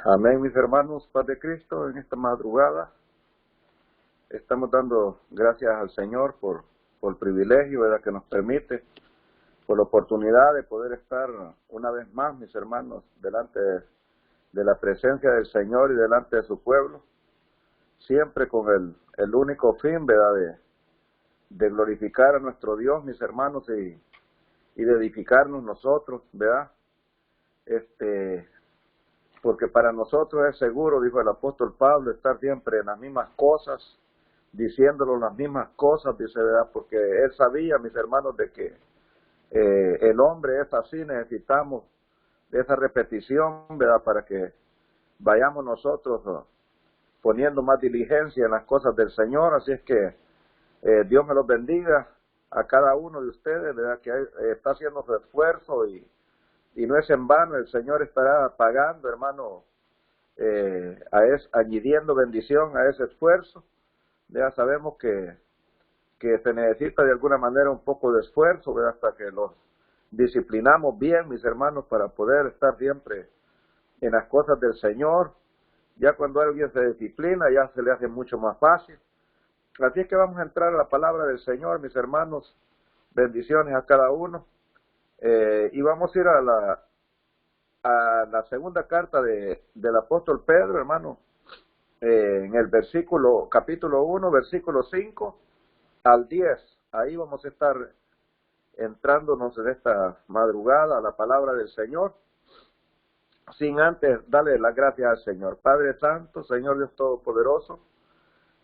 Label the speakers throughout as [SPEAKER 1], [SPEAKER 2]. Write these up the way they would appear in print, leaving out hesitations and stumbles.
[SPEAKER 1] Amén, mis hermanos, paz de Cristo, en esta madrugada estamos dando gracias al Señor por el privilegio, ¿verdad?, que nos permite, por la oportunidad de poder estar una vez más, mis hermanos, delante de la presencia del Señor y delante de su pueblo, siempre con el único fin, ¿verdad?, de glorificar a nuestro Dios, mis hermanos, y de edificarnos nosotros, ¿verdad? Porque para nosotros es seguro, dijo el apóstol Pablo, estar siempre en las mismas cosas, diciéndolo las mismas cosas, dice, ¿verdad? Porque él sabía, mis hermanos, de que el hombre es así, necesitamos de esa repetición, ¿verdad? Para que vayamos nosotros poniendo más diligencia en las cosas del Señor. Así es que Dios me los bendiga a cada uno de ustedes, ¿verdad? Que está haciendo su esfuerzo y no es en vano. El Señor estará pagando, hermano, añadiendo bendición a ese esfuerzo. Ya sabemos que se necesita de alguna manera un poco de esfuerzo, ¿verdad?, hasta que los disciplinamos bien, mis hermanos, para poder estar siempre en las cosas del Señor. Ya cuando alguien se disciplina, ya se le hace mucho más fácil. Así es que vamos a entrar a la palabra del Señor, mis hermanos. Bendiciones a cada uno. Y vamos a ir a la segunda carta del apóstol Pedro, hermano, en el capítulo 1, versículo 5 al 10. Ahí vamos a estar entrándonos en esta madrugada a la palabra del Señor, sin antes darle las gracias al Señor. Padre Santo, Señor Dios Todopoderoso,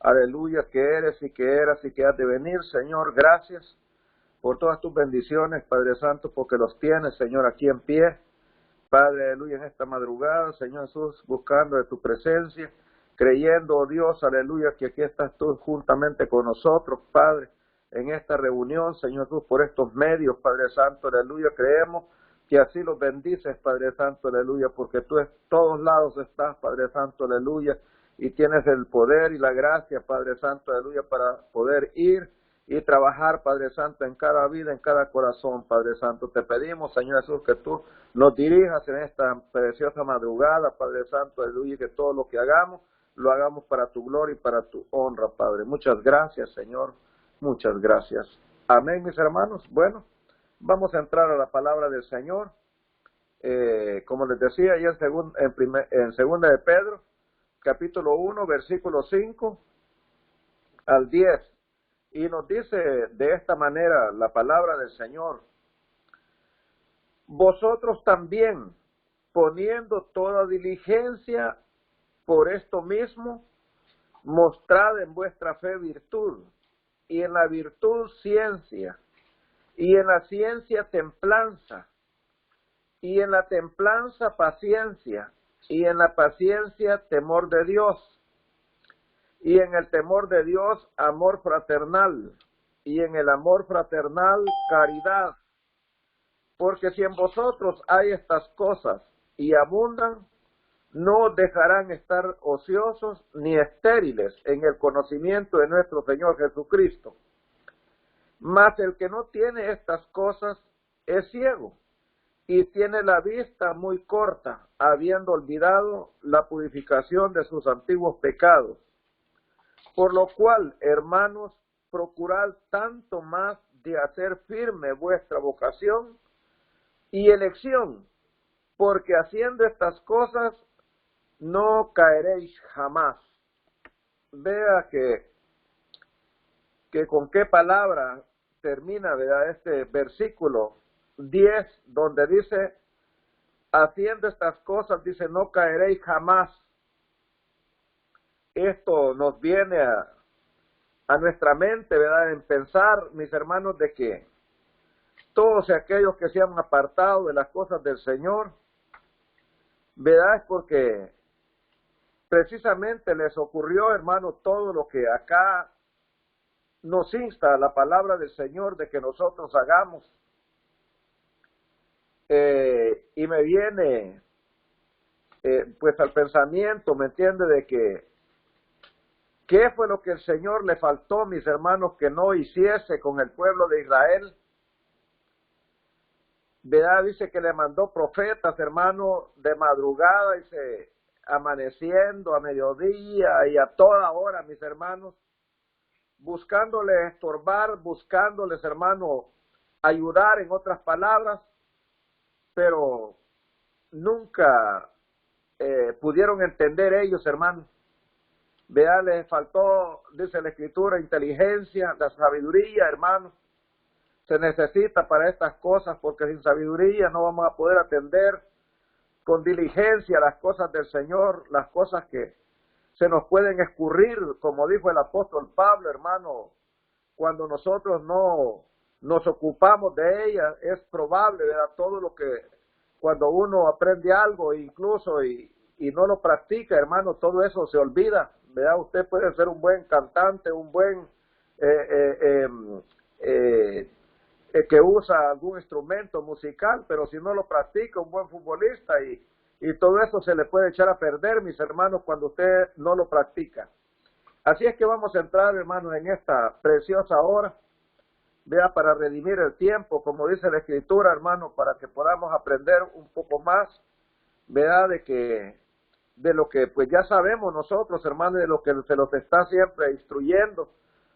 [SPEAKER 1] aleluya, que eres y que eras y que has de venir, Señor, gracias por todas tus bendiciones, Padre Santo, porque los tienes, Señor, aquí en pie. Padre, aleluya, en esta madrugada, Señor Jesús, buscando de tu presencia, creyendo, oh Dios, aleluya, que aquí estás tú juntamente con nosotros, Padre, en esta reunión, Señor Jesús, por estos medios, Padre Santo, aleluya, creemos que así los bendices, Padre Santo, aleluya, porque tú en todos lados estás, Padre Santo, aleluya, y tienes el poder y la gracia, Padre Santo, aleluya, para poder ir y trabajar, Padre Santo, en cada vida, en cada corazón, Padre Santo. Te pedimos, Señor Jesús, que tú nos dirijas en esta preciosa madrugada, Padre Santo, aleluya, que todo lo que hagamos, lo hagamos para tu gloria y para tu honra, Padre. Muchas gracias, Señor, muchas gracias. Amén, mis hermanos. Bueno, vamos a entrar a la palabra del Señor. Como les decía, ya en segunda de Pedro, capítulo 1, versículo 5 al 10. Y nos dice de esta manera la palabra del Señor: vosotros también, poniendo toda diligencia por esto mismo, mostrad en vuestra fe virtud, y en la virtud ciencia, y en la ciencia templanza, y en la templanza paciencia, y en la paciencia temor de Dios, y en el temor de Dios amor fraternal, y en el amor fraternal caridad. Porque si en vosotros hay estas cosas y abundan, no os dejarán estar ociosos ni estériles en el conocimiento de nuestro Señor Jesucristo. Mas el que no tiene estas cosas es ciego y tiene la vista muy corta, habiendo olvidado la purificación de sus antiguos pecados. Por lo cual, hermanos, procurad tanto más de hacer firme vuestra vocación y elección, porque haciendo estas cosas no caeréis jamás. Vea que con qué palabra termina, ¿verdad?, este versículo 10, donde dice, haciendo estas cosas, dice, no caeréis jamás. Esto nos viene a nuestra mente, ¿verdad?, en pensar, mis hermanos, de que todos aquellos que se han apartado de las cosas del Señor, ¿verdad?, es porque precisamente les ocurrió, hermano, todo lo que acá nos insta la palabra del Señor de que nosotros hagamos. Y me viene pues al pensamiento, ¿me entiende?, de que ¿qué fue lo que el Señor le faltó, mis hermanos, que no hiciese con el pueblo de Israel? ¿Verdad? Dice que le mandó profetas, hermano, de madrugada, dice, amaneciendo, a mediodía y a toda hora, mis hermanos, buscándoles estorbar, buscándoles, hermano, ayudar, en otras palabras, pero nunca pudieron entender ellos, hermano. Vea, les faltó, dice la Escritura, inteligencia, la sabiduría, hermano. Se necesita para estas cosas, porque sin sabiduría no vamos a poder atender con diligencia las cosas del Señor, las cosas que se nos pueden escurrir, como dijo el apóstol Pablo, hermano, cuando nosotros no nos ocupamos de ellas, es probable, ¿verdad? Todo lo que, cuando uno aprende algo incluso y no lo practica, hermano, todo eso se olvida, ¿verdad? Usted puede ser un buen cantante, un buen que usa algún instrumento musical, pero si no lo practica, un buen futbolista, y todo eso se le puede echar a perder, mis hermanos, cuando usted no lo practica. Así es que vamos a entrar, hermanos, en esta preciosa hora, vea, para redimir el tiempo, como dice la Escritura, hermano, para que podamos aprender un poco más, vea, de lo que pues ya sabemos nosotros, hermanos, de lo que se nos está siempre instruyendo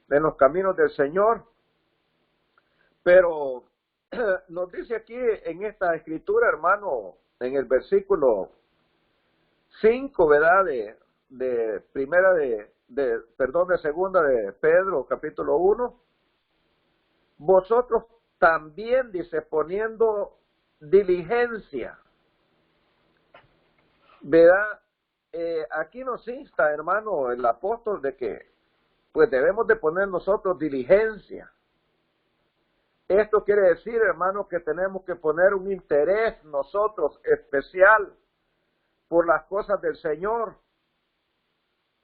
[SPEAKER 1] en los caminos del Señor. Pero nos dice aquí en esta Escritura, hermano, en el versículo 5, ¿verdad? De segunda de Pedro, capítulo 1. Vosotros también, dice, poniendo diligencia, ¿verdad? Aquí nos insta, hermano, el apóstol, de que pues debemos de poner nosotros diligencia. Esto quiere decir, hermano, que tenemos que poner un interés nosotros especial por las cosas del Señor.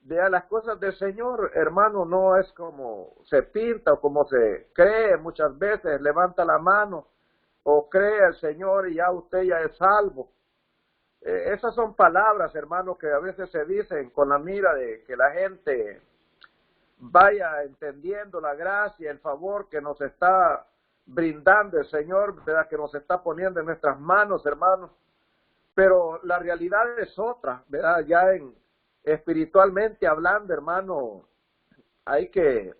[SPEAKER 1] Vea, las cosas del Señor, hermano, no es como se pinta o como se cree muchas veces, levanta la mano o cree al Señor y ya usted ya es salvo. Esas son palabras, hermano, que a veces se dicen con la mira de que la gente vaya entendiendo la gracia, el favor que nos está brindando el Señor, ¿verdad? Que nos está poniendo en nuestras manos, hermanos. Pero la realidad es otra, ¿verdad? Ya espiritualmente hablando, hermano, hay que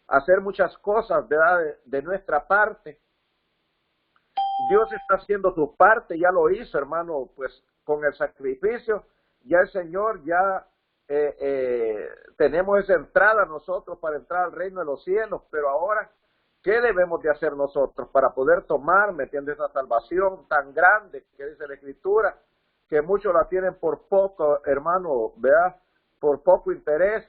[SPEAKER 1] hacer muchas cosas, ¿verdad? De nuestra parte. Dios está haciendo su parte, ya lo hizo, hermano, pues con el sacrificio, ya el Señor, ya tenemos esa entrada nosotros para entrar al reino de los cielos, pero ahora, ¿qué debemos de hacer nosotros para poder tomar, ¿me entiendes?, esa salvación tan grande que dice la Escritura, que muchos la tienen por poco, hermano, ¿verdad?, por poco interés,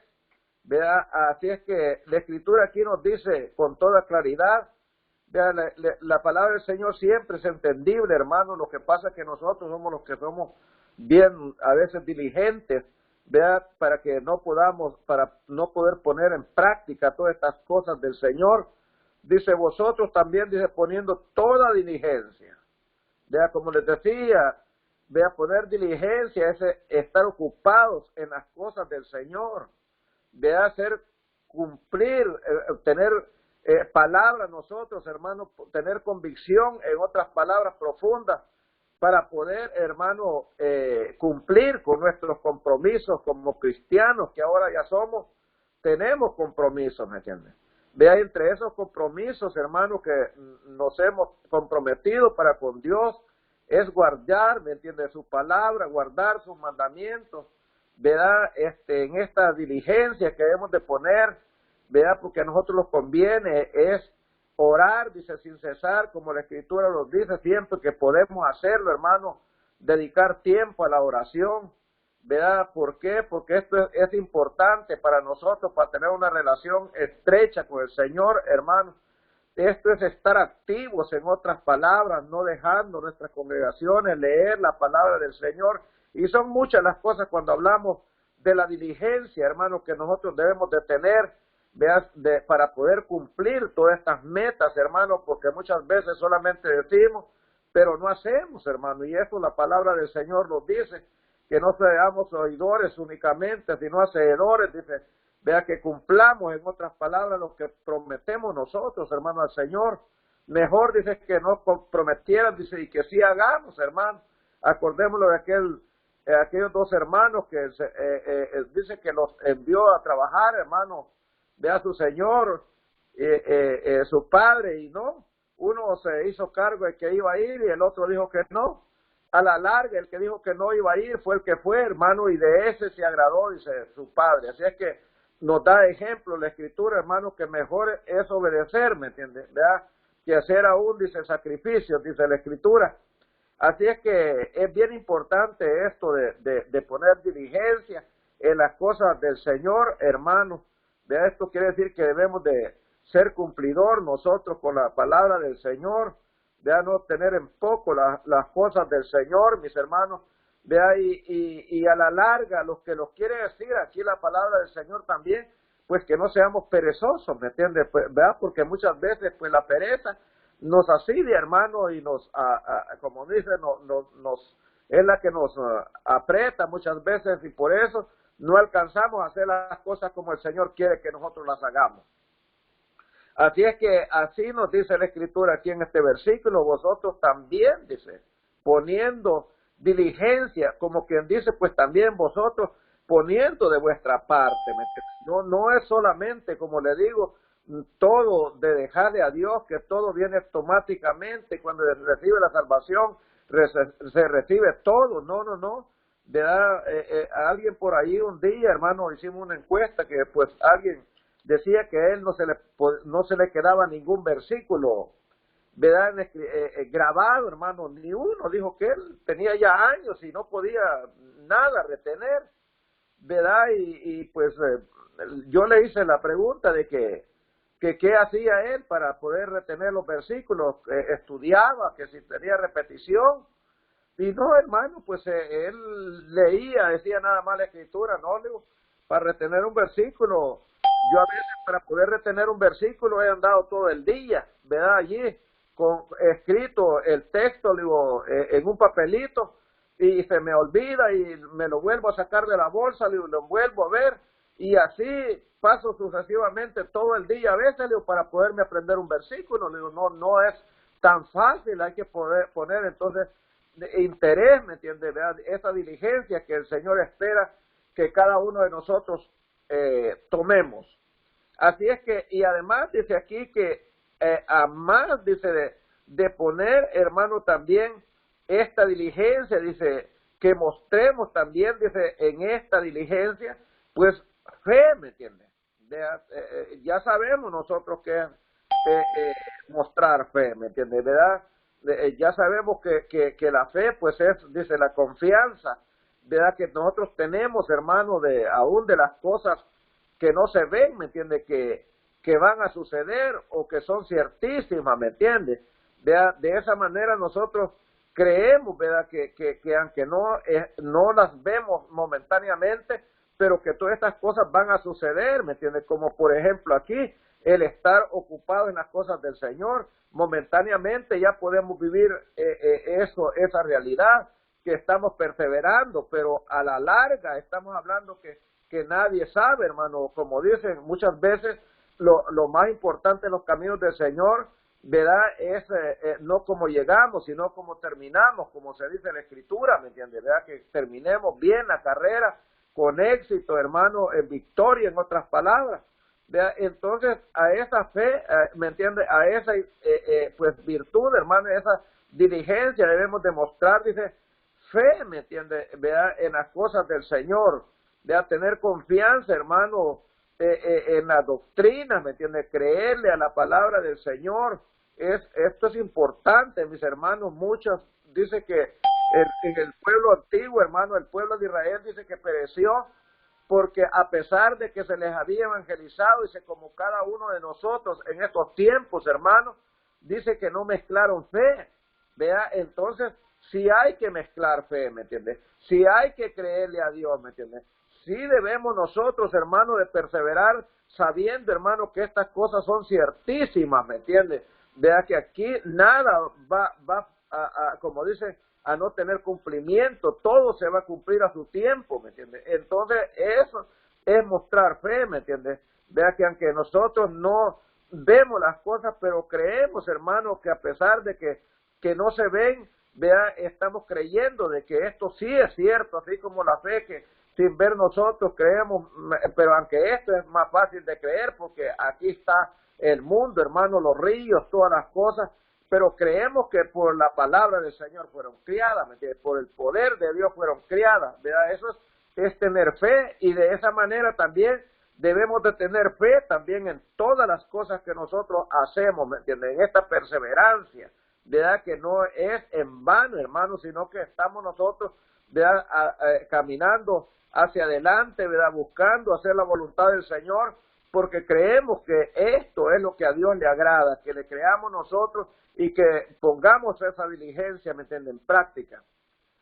[SPEAKER 1] ¿verdad? Así es que la Escritura aquí nos dice con toda claridad, ¿verdad? La palabra del Señor siempre es entendible, hermano. Lo que pasa es que nosotros somos los que somos bien a veces diligentes, ¿verdad?, para que no podamos, para no poder poner en práctica todas estas cosas del Señor. Dice, vosotros también, dice, poniendo toda diligencia. Vea, como les decía, vea, poner diligencia es estar ocupados en las cosas del Señor. Vea, hacer cumplir, tener palabras nosotros, hermano, tener convicción, en otras palabras profundas, para poder, hermano, cumplir con nuestros compromisos como cristianos, que ahora ya somos, tenemos compromisos, ¿me entiendes? Vea, entre esos compromisos, hermano, que nos hemos comprometido para con Dios, es guardar, ¿me entiende?, su palabra, guardar sus mandamientos, ¿verdad? En esta diligencia que debemos de poner, ¿verdad?, porque a nosotros nos conviene es orar, dice, sin cesar, como la Escritura nos dice, siempre que podemos hacerlo, hermano, dedicar tiempo a la oración, ¿verdad? ¿Por qué? Porque esto es importante para nosotros, para tener una relación estrecha con el Señor, hermano. Esto es estar activos, en otras palabras, no dejando nuestras congregaciones, leer la palabra del Señor. Y son muchas las cosas cuando hablamos de la diligencia, hermano, que nosotros debemos de tener, ¿veas?, para poder cumplir todas estas metas, hermano, porque muchas veces solamente decimos, pero no hacemos, hermano. Y eso la palabra del Señor nos dice, que no seamos oidores únicamente, sino hacedores, dice. Vea, que cumplamos, en otras palabras, lo que prometemos nosotros, hermano, al Señor. Mejor, dice, que no comprometieran, dice, y que sí hagamos, hermano. Acordémonos de aquel aquellos dos hermanos que dice que los envió a trabajar, hermano, ve a su señor, su padre, y no, uno se hizo cargo de que iba a ir y el otro dijo que no. A la larga, el que dijo que no iba a ir fue el que fue, hermano, y de ese se agradó, dice su padre. Así es que nos da ejemplo la Escritura, hermano, que mejor es obedecer, ¿me entiendes? ¿Verdad? Que hacer aún, dice, sacrificios, dice la Escritura. Así es que es bien importante esto de poner diligencia en las cosas del Señor, hermano. ¿Verdad? Esto quiere decir que debemos de ser cumplidor nosotros con la palabra del Señor, de no tener en poco las cosas del Señor, mis hermanos, y a la larga, los que los quiere decir aquí la palabra del Señor también, pues que no seamos perezosos, ¿me entiendes? Pues, ¿verdad? Porque muchas veces, pues la pereza nos asidia, hermano, y nos, como dice, es la que nos aprieta muchas veces, y por eso no alcanzamos a hacer las cosas como el Señor quiere que nosotros las hagamos. Así es que así nos dice la Escritura aquí en este versículo, vosotros también, dice, poniendo diligencia, como quien dice, pues también vosotros poniendo de vuestra parte. No es solamente, como le digo, todo de dejarle a Dios, que todo viene automáticamente cuando recibe la salvación, se recibe todo. No. A alguien por ahí un día, hermano, hicimos una encuesta que pues alguien decía que a él no se le quedaba ningún versículo, ¿verdad? Grabado, hermano, ni uno. Dijo que él tenía ya años y no podía nada retener, ¿verdad? Y pues yo le hice la pregunta de que qué hacía él para poder retener los versículos, estudiaba, que si tenía repetición, y no, hermano, pues él leía, decía nada más la Escritura, no, digo, para retener un versículo. Yo a veces para poder retener un versículo he andado todo el día, ¿verdad? Allí, escrito el texto, digo, en un papelito, y se me olvida y me lo vuelvo a sacar de la bolsa, digo, lo vuelvo a ver, y así paso sucesivamente todo el día a veces, digo, para poderme aprender un versículo. Digo, no es tan fácil, hay que poder poner entonces interés, ¿me entiendes? ¿Verdad? Esa diligencia que el Señor espera que cada uno de nosotros tomemos. Así es que, y además dice aquí que a más, dice, de poner, hermano, también esta diligencia, dice, que mostremos también, dice, en esta diligencia, pues fe, ¿me entiendes? Ya sabemos nosotros que mostrar fe, ¿me entiendes? ¿Verdad? Ya sabemos que la fe, pues es, dice, la confianza, ¿verdad? Que nosotros tenemos, hermano, aún de las cosas que no se ven, ¿me entiende? Que van a suceder o que son ciertísimas, ¿me entiende? De esa manera nosotros creemos, ¿verdad? Que aunque no las vemos momentáneamente, pero que todas estas cosas van a suceder, ¿me entiende? Como por ejemplo aquí, el estar ocupado en las cosas del Señor, momentáneamente ya podemos vivir esa realidad, que estamos perseverando, pero a la larga estamos hablando que nadie sabe, hermano. Como dicen muchas veces, lo más importante en los caminos del Señor, ¿verdad? Es no cómo llegamos, sino cómo terminamos, como se dice en la Escritura, ¿me entiendes? ¿Verdad? Que terminemos bien la carrera, con éxito, hermano, en victoria, en otras palabras. ¿Verdad? Entonces, a esa fe, ¿me entiende? A esa pues virtud, hermano, esa diligencia debemos demostrar, dice, fe, ¿me entiende? ¿Verdad? En las cosas del Señor, ¿verdad? Tener confianza, hermano, en la doctrina, ¿me entiende? Creerle a la palabra del Señor. Esto es importante, mis hermanos. Muchos dicen que en el pueblo antiguo, hermano, el pueblo de Israel dice que pereció porque a pesar de que se les había evangelizado, dice, como cada uno de nosotros en estos tiempos, hermano, dice que no mezclaron fe, ¿vea? Entonces, sí hay que mezclar fe, ¿me entiendes? Sí hay que creerle a Dios, ¿me entiendes? Sí debemos nosotros, hermano, de perseverar sabiendo, hermano, que estas cosas son ciertísimas, ¿me entiendes? Vea que aquí nada va como dice, a no tener cumplimiento, todo se va a cumplir a su tiempo, ¿me entiendes? Entonces, eso es mostrar fe, ¿me entiendes? Vea que aunque nosotros no vemos las cosas, pero creemos, hermano, que a pesar de que no se ven, vea, estamos creyendo de que esto sí es cierto, así como la fe que sin ver nosotros creemos, pero aunque esto es más fácil de creer porque aquí está el mundo, hermano, los ríos, todas las cosas, pero creemos que por la palabra del Señor fueron criadas, ¿me entiendes? Por el poder de Dios fueron criadas, ¿verdad? Eso es tener fe, y de esa manera también debemos de tener fe también en todas las cosas que nosotros hacemos, ¿me entiendes? En esta perseverancia, ¿verdad? Que no es en vano, hermano, sino que estamos nosotros, ¿verdad? Caminando hacia adelante, ¿verdad? Buscando hacer la voluntad del Señor, porque creemos que esto es lo que a Dios le agrada, que le creamos nosotros y que pongamos esa diligencia, ¿me entienden?, en práctica.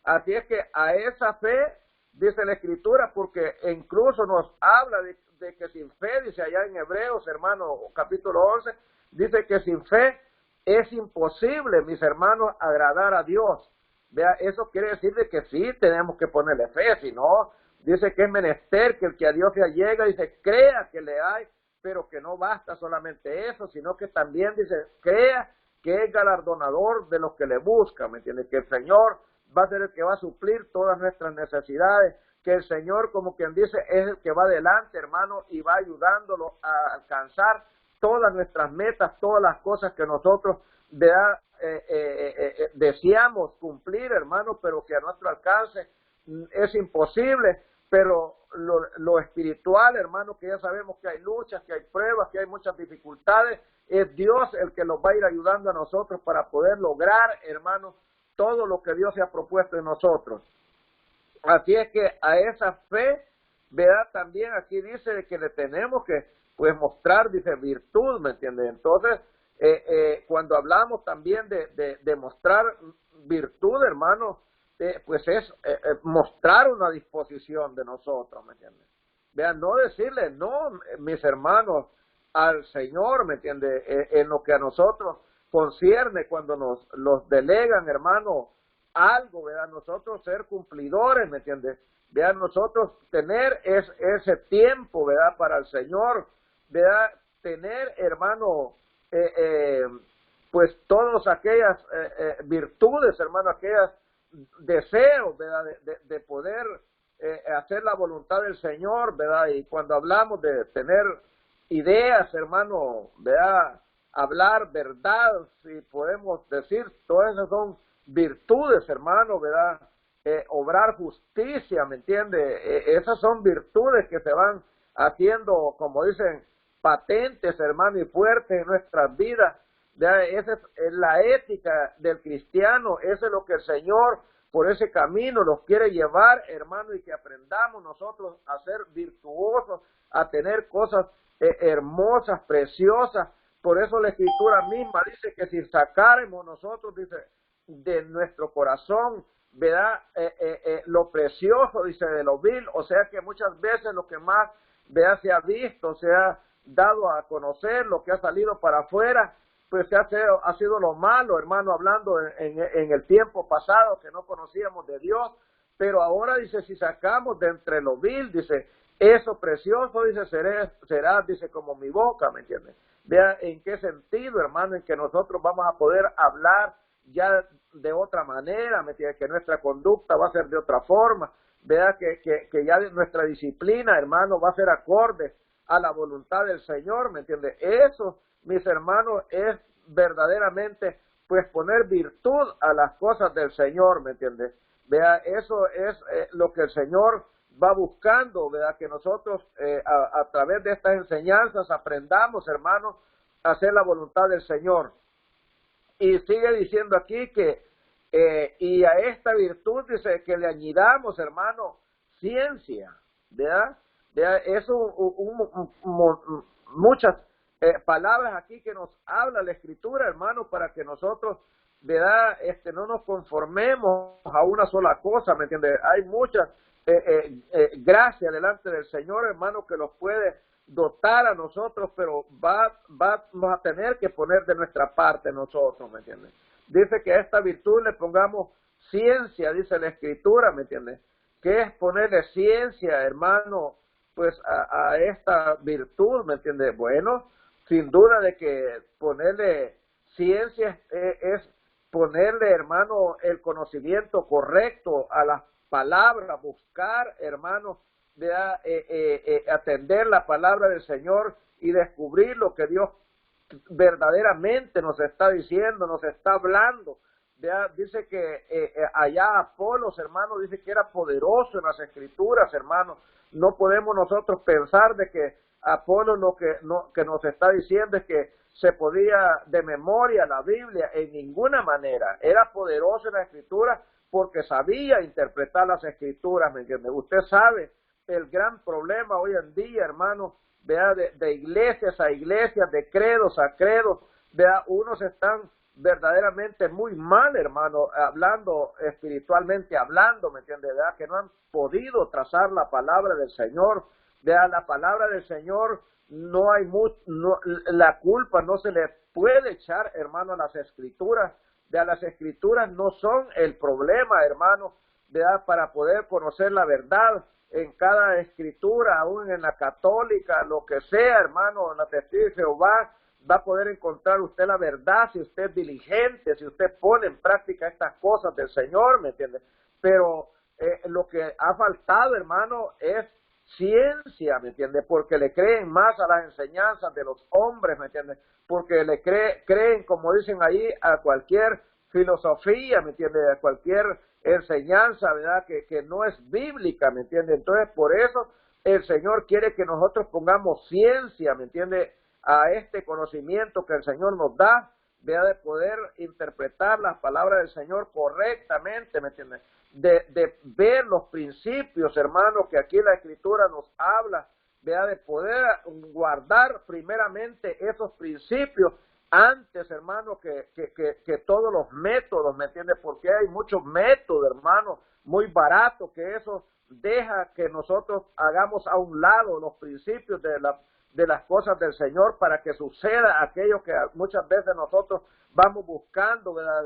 [SPEAKER 1] Así es que a esa fe, dice la Escritura, porque incluso nos habla de que sin fe, dice allá en Hebreos, hermano, capítulo 11, dice que sin fe es imposible, mis hermanos, agradar a Dios. Vea, eso quiere decir de que sí tenemos que ponerle fe, si no, dice que es menester que el que a Dios se allega, dice, crea que le hay, pero que no basta solamente eso, sino que también dice, crea que es galardonador de los que le buscan, ¿me entiendes? Que el Señor va a ser el que va a suplir todas nuestras necesidades, que el Señor, como quien dice, es el que va adelante, hermano, y va ayudándolo a alcanzar todas nuestras metas, todas las cosas que nosotros deseamos cumplir, hermano, pero que a nuestro alcance es imposible. Pero lo espiritual, hermano, que ya sabemos que hay luchas, que hay pruebas, que hay muchas dificultades, es Dios el que nos va a ir ayudando a nosotros para poder lograr, hermano, todo lo que Dios se ha propuesto en nosotros. Así es que a esa fe, ¿verdad? También aquí dice que le tenemos que, pues, mostrar, dice, virtud, ¿me entiendes? Entonces, cuando hablamos también de mostrar virtud, hermano, pues es mostrar una disposición de nosotros, ¿me entiendes? Vean, no decirle no, mis hermanos, al Señor, ¿me entiendes? En lo que a nosotros concierne, cuando nos los delegan, hermano, algo, ¿verdad? Nosotros ser cumplidores, ¿me entiendes? Vean, nosotros tener ese tiempo, ¿verdad? Para el Señor, ¿verdad? Tener, hermano, pues todas aquellas virtudes, hermano, aquellas deseos, ¿verdad? De poder hacer la voluntad del Señor, ¿verdad? Y cuando hablamos de tener ideas, hermano, ¿verdad? Hablar verdad, si podemos decir, todas esas son virtudes, hermano, ¿verdad? Obrar justicia, ¿me entiende? Esas son virtudes que se van haciendo, como dicen, patentes, hermano, y fuertes en nuestras vidas. Esa es la ética del cristiano, eso es lo que el Señor por ese camino nos quiere llevar, hermano, y que aprendamos nosotros a ser virtuosos, a tener cosas hermosas, preciosas. Por eso la Escritura misma dice que si sacáramos nosotros, dice, de nuestro corazón, ¿verdad? Lo precioso, dice, de lo vil, o sea que muchas veces lo que más, ¿verdad?, se ha visto, se ha dado a conocer, lo que ha salido para afuera, pues ha sido lo malo, hermano, hablando en el tiempo pasado, que no conocíamos de Dios, pero ahora dice, si sacamos de entre lo vil, dice, eso precioso, dice, será, dice, como mi boca, ¿me entiendes? Vea en qué sentido, hermano, en que nosotros vamos a poder hablar ya de otra manera, ¿me entiendes? Que nuestra conducta va a ser de otra forma, vea que ya nuestra disciplina, hermano, va a ser acorde a la voluntad del Señor, ¿me entiendes? Eso, mis hermanos, es verdaderamente, pues, poner virtud a las cosas del Señor, ¿me entiendes? Vea, eso es lo que el Señor va buscando, ¿verdad? Que nosotros a través de estas enseñanzas aprendamos, hermanos, a hacer la voluntad del Señor. Y sigue diciendo aquí que, y a esta virtud, dice, que le añadamos, hermano, ciencia, ¿verdad? Eso, muchas palabras aquí que nos habla la Escritura, hermano, para que nosotros, ¿verdad? No nos conformemos a una sola cosa, ¿me entiendes? Hay muchas gracias delante del Señor, hermano, que nos puede dotar a nosotros, pero vamos a tener que poner de nuestra parte nosotros, ¿me entiendes? Dice que a esta virtud le pongamos ciencia, dice la Escritura, ¿me entiendes? ¿Qué es ponerle ciencia, hermano, pues a esta virtud, ¿me entiendes? Bueno, sin duda de que ponerle ciencia es ponerle, hermano, el conocimiento correcto a las palabras, buscar, hermano, de atender la palabra del Señor y descubrir lo que Dios verdaderamente nos está diciendo, nos está hablando. Dice que allá Apolos, hermano, dice que era poderoso en las escrituras, hermano. No podemos nosotros pensar de que Apolos que nos está diciendo es que se podía de memoria la Biblia, en ninguna manera. Era poderoso en la escritura porque sabía interpretar las escrituras, ¿me entiende? Usted sabe el gran problema hoy en día, hermano, de iglesias a iglesias, de credos a credos, unos están verdaderamente muy mal, hermano, hablando espiritualmente, hablando, ¿me entiende? ¿Verdad? Que no han podido trazar la palabra del Señor. La palabra del Señor, no hay la culpa no se le puede echar, hermano, a las escrituras. Las escrituras no son el problema, hermano, para poder conocer la verdad en cada escritura, aún en la católica, lo que sea, hermano, en la testigo de Jehová, va a poder encontrar usted la verdad si usted es diligente, si usted pone en práctica estas cosas del Señor, ¿me entiende? Pero lo que ha faltado, hermano, es ciencia, ¿me entiende? Porque le creen más a las enseñanzas de los hombres, ¿me entiende? Porque le creen, como dicen ahí, a cualquier filosofía, ¿me entiende? A cualquier enseñanza, ¿verdad? Que no es bíblica, ¿me entiende? Entonces, por eso el Señor quiere que nosotros pongamos ciencia, ¿me entiende? A este conocimiento que el Señor nos da, ¿verdad? De poder interpretar las palabras del Señor correctamente, ¿me entiende? De ver los principios, hermano, que aquí la Escritura nos habla, ¿verdad? De poder guardar primeramente esos principios antes, hermano, que todos los métodos, ¿me entiendes? Porque hay muchos métodos, hermano, muy baratos, que eso deja que nosotros hagamos a un lado los principios de las cosas del Señor para que suceda aquello que muchas veces nosotros vamos buscando, ¿verdad?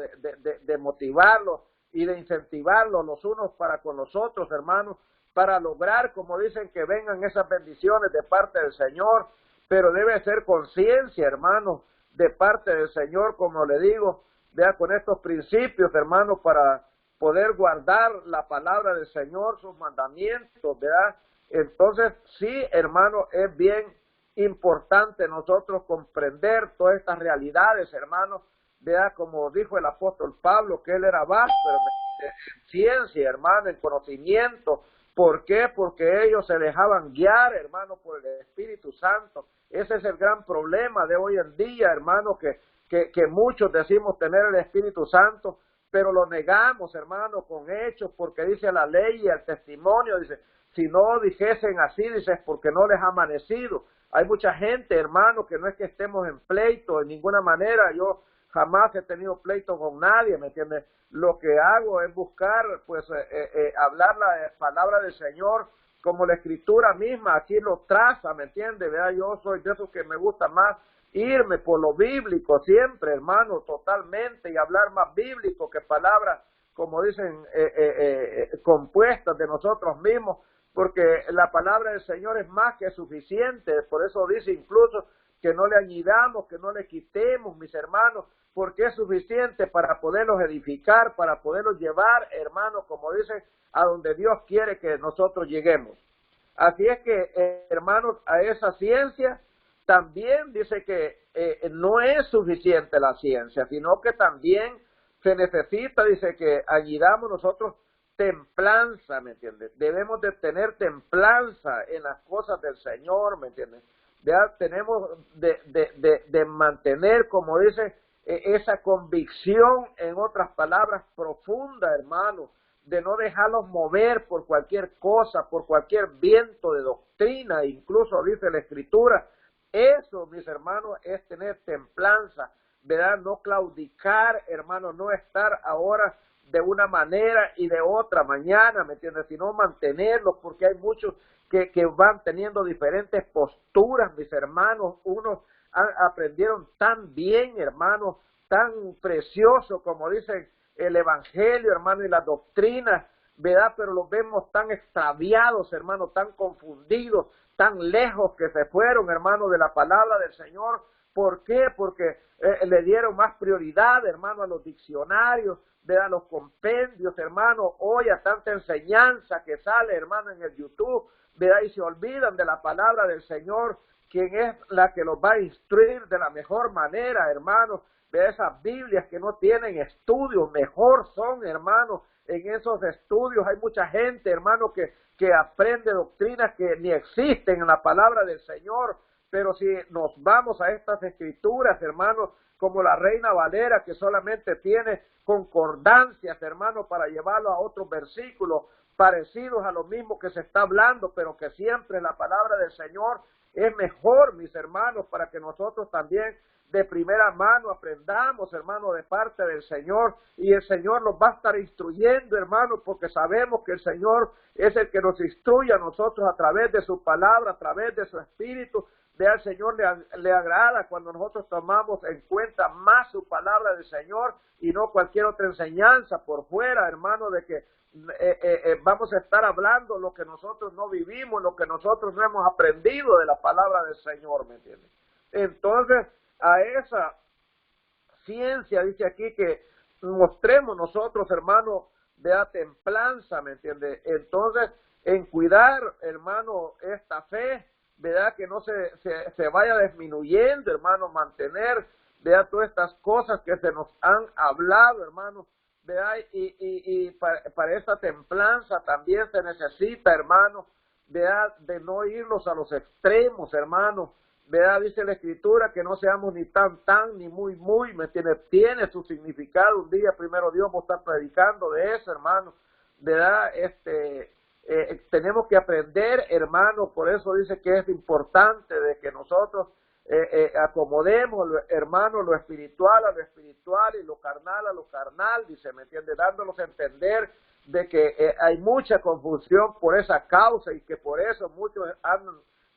[SPEAKER 1] De motivarlos y de incentivarlos los unos para con los otros, hermanos, para lograr, como dicen, que vengan esas bendiciones de parte del Señor, pero debe ser conciencia, hermanos, de parte del Señor, como le digo, vea, con estos principios, hermanos, para poder guardar la palabra del Señor, sus mandamientos, ¿verdad? Entonces, sí, hermano, es bien importante nosotros comprender todas estas realidades, hermanos, ¿verdad? Como dijo el apóstol Pablo, que él era vasto en ciencia, hermano, en conocimiento. ¿Por qué? Porque ellos se dejaban guiar, hermano, por el Espíritu Santo. Ese es el gran problema de hoy en día, hermano, que muchos decimos tener el Espíritu Santo, pero lo negamos, hermano, con hechos, porque dice la ley y el testimonio, dice, si no dijesen así, dice, es porque no les ha amanecido. Hay mucha gente, hermano, que no es que estemos en pleito, de ninguna manera. Yo jamás he tenido pleito con nadie, ¿me entiendes? Lo que hago es buscar, pues, hablar la palabra del Señor, como la Escritura misma aquí lo traza, ¿me entiendes? ¿Verdad? Yo soy de esos que me gusta más irme por lo bíblico siempre, hermano, totalmente, y hablar más bíblico que palabras, como dicen, compuestas de nosotros mismos, porque la palabra del Señor es más que suficiente. Por eso dice incluso que no le añidamos, que no le quitemos, mis hermanos, porque es suficiente para poderlos edificar, para poderlos llevar, hermanos, como dicen, a donde Dios quiere que nosotros lleguemos. Así es que, hermanos, a esa ciencia también dice que no es suficiente la ciencia, sino que también se necesita, dice, que añidamos nosotros templanza, ¿me entiendes? Debemos de tener templanza en las cosas del Señor, ¿me entiendes? Ya tenemos de mantener, como dice, esa convicción, en otras palabras, profunda, hermano, de no dejarlos mover por cualquier cosa, por cualquier viento de doctrina, incluso dice la Escritura. Eso, mis hermanos, es tener templanza, ¿verdad? No claudicar, hermano, no estar ahora de una manera y de otra mañana, ¿me entiendes? Sino mantenerlos, porque hay muchos que van teniendo diferentes posturas, mis hermanos. Unos aprendieron tan bien, hermanos, tan precioso, como dicen el Evangelio, hermano, y las doctrinas, ¿verdad? Pero los vemos tan extraviados, hermano, tan confundidos, tan lejos que se fueron, hermano, de la palabra del Señor, ¿Por qué? Porque le dieron más prioridad, hermano, a los diccionarios, a los compendios, hermano. Hoy a tanta enseñanza que sale, hermano, en el YouTube, ¿verdad? Y se olvidan de la palabra del Señor, quien es la que los va a instruir de la mejor manera, hermano. De esas Biblias que no tienen estudios, mejor son, hermano. En esos estudios hay mucha gente, hermano, que aprende doctrinas que ni existen en la palabra del Señor. Pero si nos vamos a estas escrituras, hermano, como la Reina Valera, que solamente tiene concordancias, hermano, para llevarlo a otros versículos parecidos a lo mismo que se está hablando, pero que siempre la palabra del Señor es mejor, mis hermanos, para que nosotros también de primera mano aprendamos, hermano, de parte del Señor, y el Señor nos va a estar instruyendo, hermano, porque sabemos que el Señor es el que nos instruye a nosotros a través de su palabra, a través de su Espíritu. Al Señor le agrada cuando nosotros tomamos en cuenta más su palabra del Señor y no cualquier otra enseñanza por fuera, hermano, de que vamos a estar hablando lo que nosotros no vivimos, lo que nosotros no hemos aprendido de la palabra del Señor, ¿me entiendes? Entonces, a esa ciencia, dice aquí, que mostremos nosotros, hermano, de la templanza, ¿me entiende? Entonces, en cuidar, hermano, esta fe, ¿verdad? Que no se vaya disminuyendo, hermano, mantener, ¿verdad? Todas estas cosas que se nos han hablado, hermano, ¿verdad? Y para esta templanza también se necesita, hermano, ¿verdad? De no irnos a los extremos, hermano, ¿verdad? Dice la Escritura que no seamos ni tan, ni muy, ¿me entiende? Tiene su significado. Un día, primero Dios, vamos a estar predicando de eso, hermano, ¿verdad? Tenemos que aprender, hermano, por eso dice que es importante de que nosotros acomodemos, hermano, lo espiritual a lo espiritual y lo carnal a lo carnal, dice, ¿me entiende? Dándonos a entender de que hay mucha confusión por esa causa y que por eso muchos han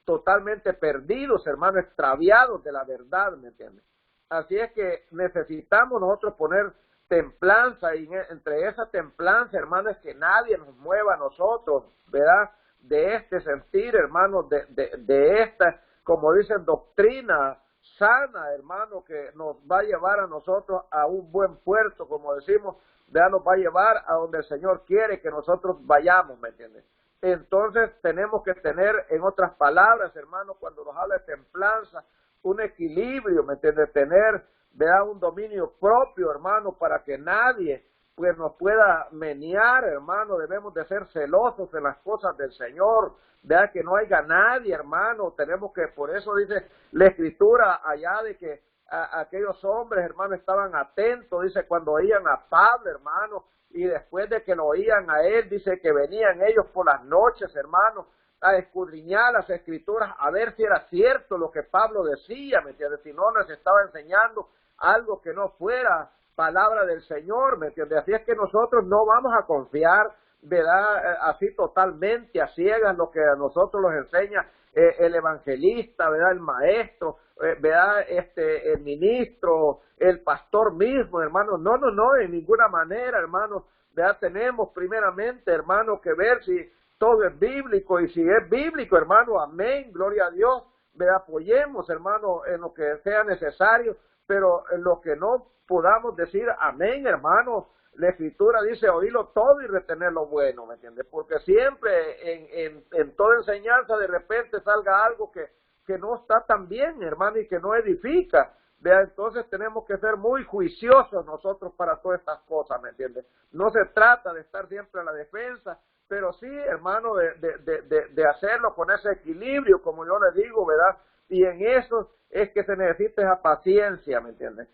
[SPEAKER 1] totalmente perdidos, hermano, extraviados de la verdad, ¿me entiendes? Así es que necesitamos nosotros poner templanza, y entre esa templanza, hermano, es que nadie nos mueva a nosotros, ¿verdad? De este sentir, hermano, de esta, como dicen, doctrina sana, hermano, que nos va a llevar a nosotros a un buen puerto, como decimos, ¿verdad? Nos va a llevar a donde el Señor quiere que nosotros vayamos, ¿me entiendes? Entonces tenemos que tener, en otras palabras, hermano, cuando nos habla de templanza, un equilibrio, ¿me entiende? Tener, ¿verdad? Un dominio propio, hermano, para que nadie pues nos pueda menear, hermano. Debemos de ser celosos en las cosas del Señor, ¿verdad? Que no haya nadie, hermano. Tenemos que, por eso dice la Escritura allá de que aquellos hombres, hermano, estaban atentos, dice, cuando oían a Pablo, hermano, y después de que lo oían a él, dice que venían ellos por las noches, hermano, a escudriñar las Escrituras, a ver si era cierto lo que Pablo decía, ¿me entiendes? Si no les estaba enseñando algo que no fuera palabra del Señor, ¿me entiendes? Así es que nosotros no vamos a confiar, ¿verdad? Así totalmente a ciegas lo que a nosotros nos enseña el evangelista, ¿verdad? El maestro, ¿verdad? El ministro, el pastor mismo, hermano. No, en ninguna manera, hermano. ¿Verdad? Tenemos primeramente, hermano, que ver si todo es bíblico, y si es bíblico, hermano, amén, gloria a Dios. ¿Verdad? Apoyemos, hermano, en lo que sea necesario, pero en lo que no podamos decir amén, hermano. La Escritura dice oírlo todo y retener lo bueno, ¿me entiendes? Porque siempre en toda enseñanza de repente salga algo que no está tan bien, hermano, y que no edifica. ¿Vea? Entonces tenemos que ser muy juiciosos nosotros para todas estas cosas, ¿me entiendes? No se trata de estar siempre a la defensa, pero sí, hermano, de hacerlo con ese equilibrio, como yo le digo, ¿verdad? Y en eso es que se necesita esa paciencia, ¿me entiendes?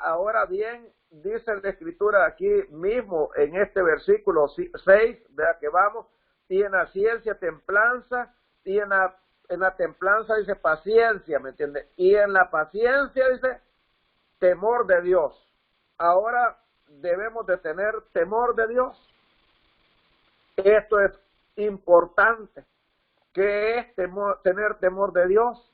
[SPEAKER 1] Ahora bien, dice la Escritura aquí mismo en este versículo 6, vea que vamos, y en la ciencia templanza, y en la templanza dice paciencia, ¿me entiende? Y en la paciencia dice temor de Dios. Ahora debemos de tener temor de Dios. Esto es importante. ¿Qué es tener temor de Dios?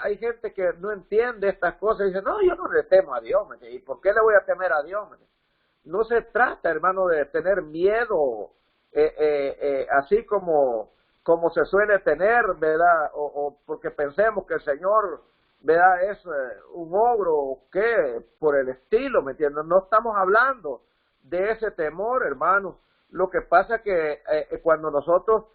[SPEAKER 1] Hay gente que no entiende estas cosas y dice, no, yo no le temo a Dios, ¿me entiendes? ¿Y por qué le voy a temer a Dios? No se trata, hermano, de tener miedo, así como se suele tener, ¿verdad? O porque pensemos que el Señor ¿verdad? Es un ogro o qué, por el estilo, ¿me entiendes? No estamos hablando de ese temor, hermanos. Lo que pasa es que cuando nosotros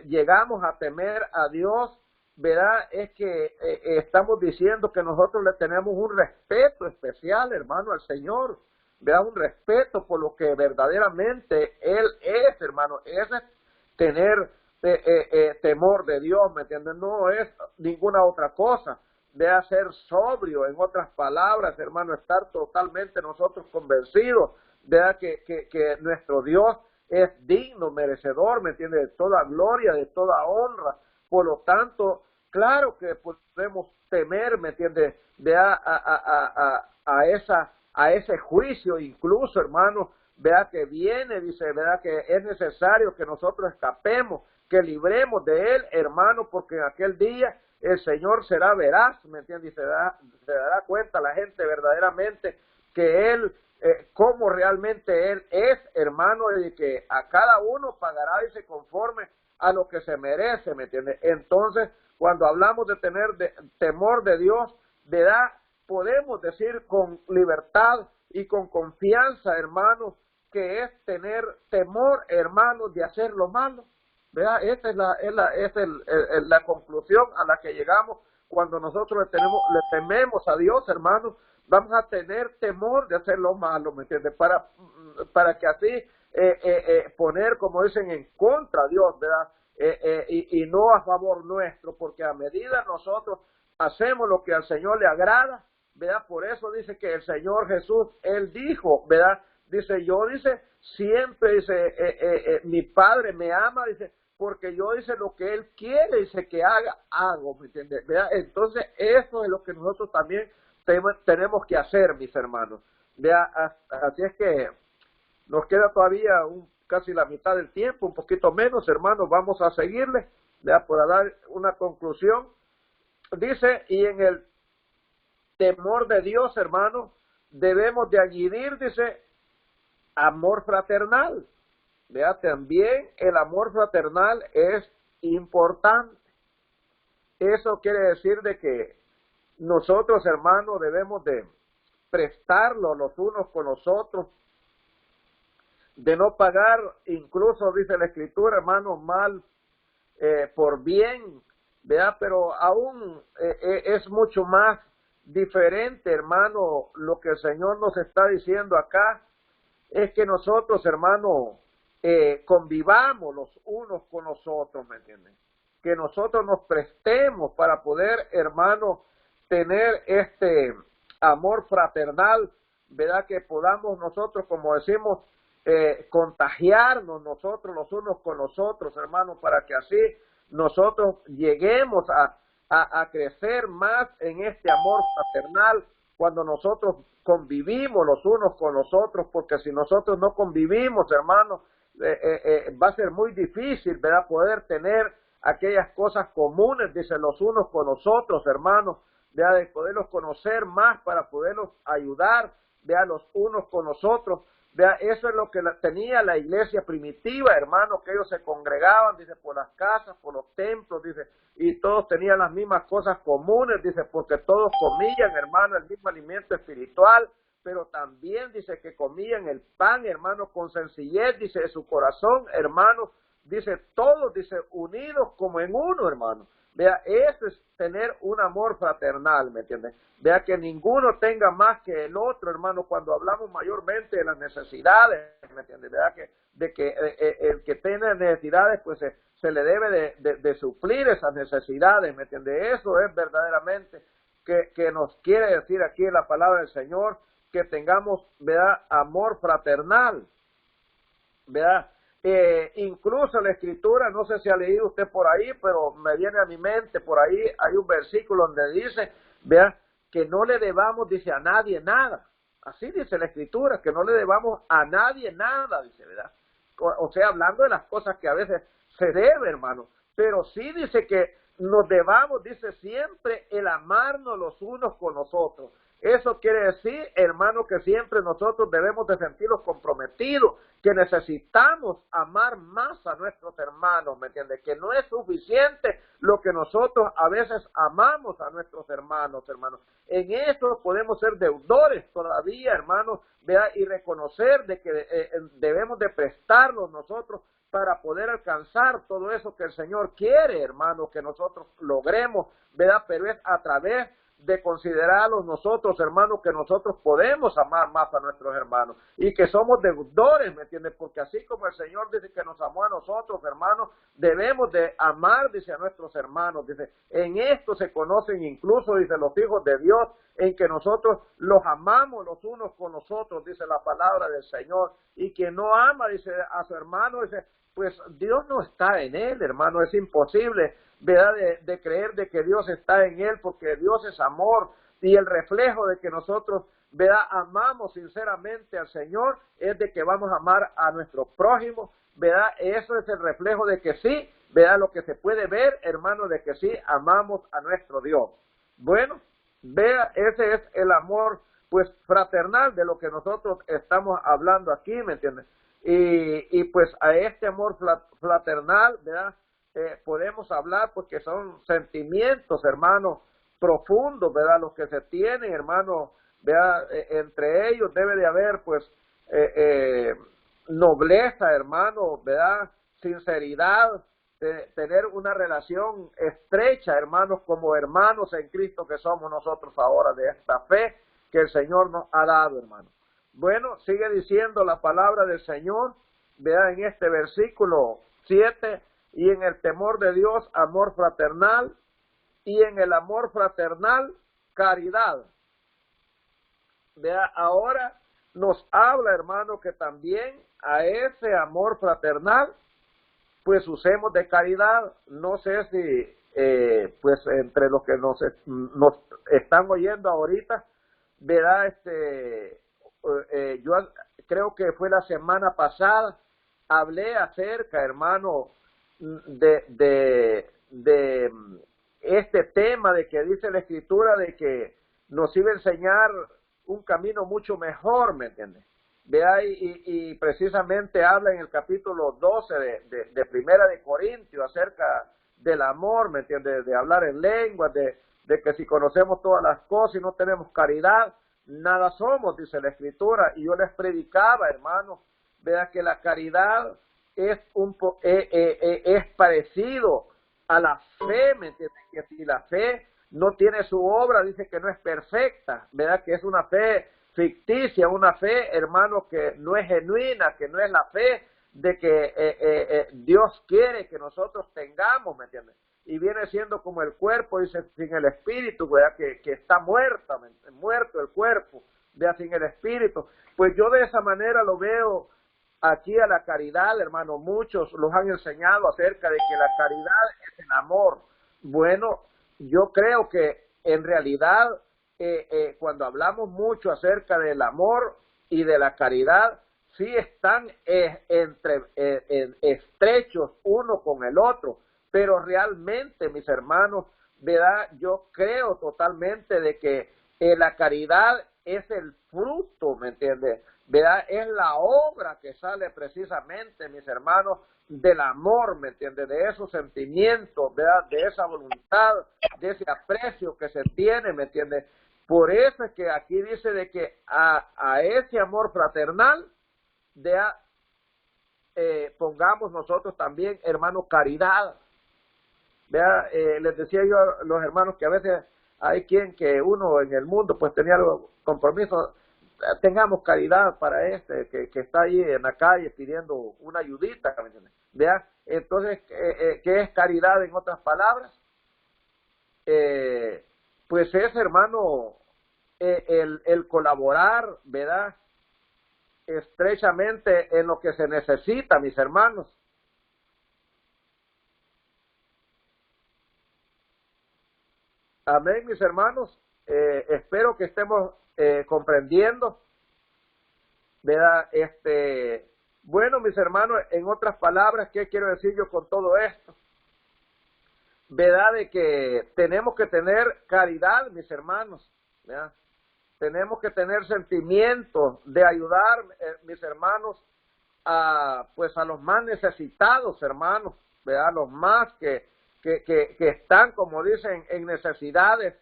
[SPEAKER 1] llegamos a temer a Dios, ¿verdad? Es que estamos diciendo que nosotros le tenemos un respeto especial, hermano, al Señor, ¿verdad? Un respeto por lo que verdaderamente Él es, hermano. Ese es tener temor de Dios, ¿me entiendes? No es ninguna otra cosa. De ser sobrio, en otras palabras, hermano, estar totalmente nosotros convencidos de que nuestro Dios es digno, merecedor, ¿me entiende? De toda gloria, de toda honra. Por lo tanto, claro que podemos temer, ¿me entiende? A ese juicio, incluso, hermano, vea que viene, dice, vea que es necesario que nosotros escapemos, que libremos de él, hermano, porque en aquel día el Señor será veraz, ¿me entiende? Y se dará cuenta la gente verdaderamente que él, cómo realmente él es, hermano, y que a cada uno pagará y se conforme a lo que se merece, ¿me entiende? Entonces, cuando hablamos de tener temor de Dios, ¿verdad? Podemos decir con libertad y con confianza, hermanos, que es tener temor, hermanos, de hacer lo malo. ¿Verdad? Esta es la conclusión a la que llegamos cuando nosotros le tememos a Dios, hermanos. Vamos a tener temor de hacer lo malo, ¿me entiendes? Para que así poner, como dicen, en contra a Dios, ¿verdad? Y no a favor nuestro, porque a medida nosotros hacemos lo que al Señor le agrada, ¿verdad? Por eso dice que el Señor Jesús, Él dijo, ¿verdad? Dice, siempre, dice, mi Padre me ama, dice, porque yo, dice, lo que Él quiere, dice, que hago, ¿me entiendes? ¿Verdad? Entonces, eso es lo que nosotros también tenemos que hacer, mis hermanos. ¿Verdad? Así es que nos queda todavía casi la mitad del tiempo, un poquito menos, hermanos, vamos a seguirle, ¿verdad? Para dar una conclusión. Dice, y en el temor de Dios, hermanos, debemos de añadir, dice, amor fraternal. Vea, también el amor fraternal es importante. Eso quiere decir de que nosotros, hermanos, debemos de prestarlo los unos con los otros, de no pagar, incluso dice la Escritura, hermano, mal por bien, ¿verdad? Pero aún es mucho más diferente, hermano, lo que el Señor nos está diciendo acá, es que nosotros, hermano, convivamos los unos con los otros, ¿me entienden? Que nosotros nos prestemos para poder, hermano, tener este amor fraternal, ¿verdad? Que podamos nosotros, como decimos, contagiarnos nosotros los unos con los otros, hermano, para que así nosotros lleguemos a crecer más en este amor fraternal cuando nosotros convivimos los unos con los otros, porque si nosotros no convivimos, hermano, va a ser muy difícil, ¿verdad? Poder tener aquellas cosas comunes, dice, los unos con los otros, hermanos, ¿verdad? De poderlos conocer más para poderlos ayudar, ¿verdad? Los unos con los otros. Vea, eso es lo que tenía la iglesia primitiva, hermano, que ellos se congregaban, dice, por las casas, por los templos, dice, y todos tenían las mismas cosas comunes, dice, porque todos comían, hermano, el mismo alimento espiritual, pero también dice que comían el pan, hermano, con sencillez, dice, de su corazón, hermano, dice, todos, dice, unidos como en uno, hermano. Vea, eso es tener un amor fraternal, ¿me entiendes? Vea que ninguno tenga más que el otro, hermano, cuando hablamos mayormente de las necesidades, ¿me entiendes? Vea que el que tiene necesidades, pues se le debe de suplir esas necesidades, ¿me entiendes? Eso es verdaderamente que nos quiere decir aquí en la palabra del Señor, que tengamos, ¿verdad?, amor fraternal, ¿verdad? Incluso la Escritura, no sé si ha leído usted por ahí, pero me viene a mi mente, por ahí hay un versículo donde dice, vea, que no le debamos, dice, a nadie nada. Así dice la Escritura, que no le debamos a nadie nada, dice, ¿verdad? O sea, hablando de las cosas que a veces se debe, hermano, pero sí dice que nos debamos, dice, siempre el amarnos los unos con los otros. Eso quiere decir, hermano, que siempre nosotros debemos de sentirnos comprometidos, que necesitamos amar más a nuestros hermanos, ¿me entiendes? Que no es suficiente lo que nosotros a veces amamos a nuestros hermanos, hermanos. En eso podemos ser deudores todavía, hermanos, ¿verdad? Y reconocer de que debemos de prestarlos nosotros para poder alcanzar todo eso que el Señor quiere, hermano, que nosotros logremos, ¿verdad? Pero es a través de considerarlos nosotros, hermanos, que nosotros podemos amar más a nuestros hermanos y que somos deudores, ¿me entiendes? Porque así como el Señor dice que nos amó a nosotros, hermanos, debemos de amar, dice, a nuestros hermanos, dice, en esto se conocen incluso, dice, los hijos de Dios, en que nosotros los amamos los unos con los otros, dice la palabra del Señor, y quien no ama, dice, a su hermano, dice, pues Dios no está en él, hermano, es imposible, ¿verdad? De creer de que Dios está en él, porque Dios es amor, y el reflejo de que nosotros, ¿verdad?, amamos sinceramente al Señor, es de que vamos a amar a nuestro prójimo, ¿verdad? Eso es el reflejo de que sí, ¿verdad? Lo que se puede ver, hermano, de que sí amamos a nuestro Dios. Bueno, vea, ese es el amor, pues, fraternal de lo que nosotros estamos hablando aquí, ¿me entiendes? Y pues a este amor fraternal, ¿verdad? Podemos hablar porque son sentimientos, hermanos, profundos, ¿verdad? Los que se tienen, hermanos, ¿verdad? Entre ellos debe de haber, pues, nobleza, hermano, ¿verdad? Sinceridad, tener una relación estrecha, hermanos, como hermanos en Cristo que somos nosotros ahora, de esta fe que el Señor nos ha dado, hermano. Bueno, sigue diciendo la palabra del Señor, vea en este versículo 7, y en el temor de Dios, amor fraternal, y en el amor fraternal, caridad. Vea, ahora nos habla, hermano, que también a ese amor fraternal, pues usemos de caridad. No sé si, pues entre los que nos están oyendo ahorita, verá, yo creo que fue la semana pasada, hablé acerca, hermano, de este tema de que dice la Escritura de que nos iba a enseñar un camino mucho mejor, ¿me entiendes? Vea, y precisamente habla en el capítulo 12 de Primera de Corintios acerca del amor, ¿me entiendes? De hablar en lenguas, de que si conocemos todas las cosas y no tenemos caridad, nada somos, dice la Escritura. Y yo les predicaba, hermano, vea que la caridad es es parecido a la fe, ¿me entiendes? Que si la fe no tiene su obra, dice que no es perfecta, ¿verdad? Que es una fe ficticia, una fe, hermano, que no es genuina, que no es la fe de que Dios quiere que nosotros tengamos, ¿me entiendes? Y viene siendo como el cuerpo, dice, sin el espíritu, ¿verdad? Que está muerto el cuerpo, ¿verdad? Sin el espíritu. Pues yo de esa manera lo veo aquí a la caridad, hermano. Muchos los han enseñado acerca de que la caridad es el amor. Bueno, yo creo que en realidad cuando hablamos mucho acerca del amor y de la caridad, sí están estrechos uno con el otro, pero realmente, mis hermanos, ¿verdad? Yo creo totalmente de que la caridad es el fruto, ¿me entiendes? ¿Verdad? Es la obra que sale precisamente, mis hermanos, del amor, ¿me entiendes? De esos sentimientos, ¿verdad? De esa voluntad, de ese aprecio que se tiene, ¿me entiendes? Por eso es que aquí dice de que a ese amor fraternal, pongamos nosotros también, hermanos, caridad. ¿Verdad? Les decía yo a los hermanos que a veces hay quien que uno en el mundo pues tenía algo compromiso, tengamos caridad para que está ahí en la calle pidiendo una ayudita, ¿me entiendes? ¿Verdad? Entonces, ¿qué es caridad en otras palabras? Pues es, hermano, el colaborar, ¿verdad? Estrechamente en lo que se necesita, mis hermanos. Amén, mis hermanos. Espero que estemos comprendiendo, ¿verdad? Bueno, mis hermanos, en otras palabras, ¿qué quiero decir yo con todo esto? ¿Verdad? De que tenemos que tener caridad, mis hermanos, ¿verdad? tenemos que tener sentimientos de ayudar, mis hermanos, pues a los más necesitados, hermanos, ¿verdad? Los más que están, como dicen, en necesidades,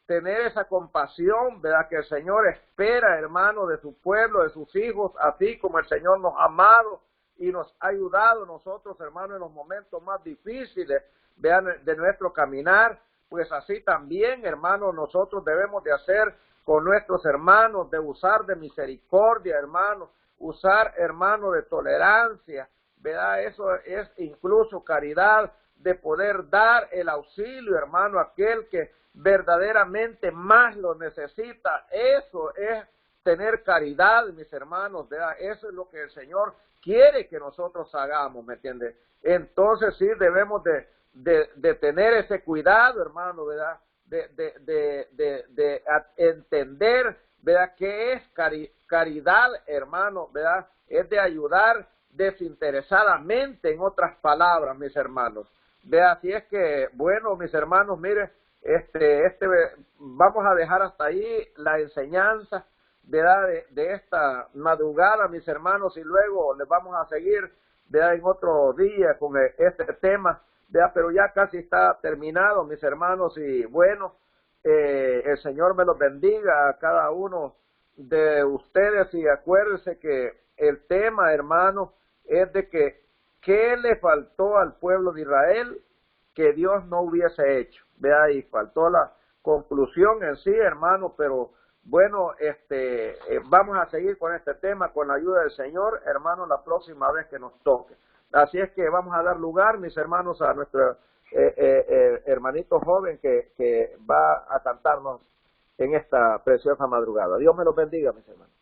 [SPEAKER 1] tener esa compasión, ¿verdad? Que el Señor espera, hermano, de su pueblo, de sus hijos, así como el Señor nos ha amado y nos ha ayudado nosotros, hermanos, en los momentos más difíciles, ¿verdad? De nuestro caminar, pues así también, hermanos, nosotros debemos de hacer con nuestros hermanos, de usar de misericordia, hermanos, usar, hermano, de tolerancia, ¿verdad? Eso es incluso caridad, de poder dar el auxilio, hermano, a aquel que verdaderamente más lo necesita. Eso es tener caridad, mis hermanos, ¿verdad? Eso es lo que el Señor quiere que nosotros hagamos, ¿me entiende? Entonces sí debemos de tener ese cuidado, hermano, ¿verdad? De entender, ¿verdad? ¿Qué es caridad, hermano? ¿Verdad? Es de ayudar desinteresadamente, en otras palabras, mis hermanos. ¿Verdad? Así es que, bueno, mis hermanos, mire, vamos a dejar hasta ahí la enseñanza, ¿verdad? De esta madrugada, mis hermanos, y luego les vamos a seguir, ¿verdad? En otro día con este tema, ¿verdad? Pero ya casi está terminado, mis hermanos, y bueno, el Señor me los bendiga a cada uno de ustedes, y acuérdense que el tema, hermano, es de que ¿qué le faltó al pueblo de Israel que Dios no hubiese hecho? Vea, y faltó la conclusión en sí, hermano, pero bueno, vamos a seguir con este tema con la ayuda del Señor, hermano, la próxima vez que nos toque. Así es que vamos a dar lugar, mis hermanos, a nuestro hermanito joven que va a cantarnos en esta preciosa madrugada. Dios me los bendiga, mis hermanos.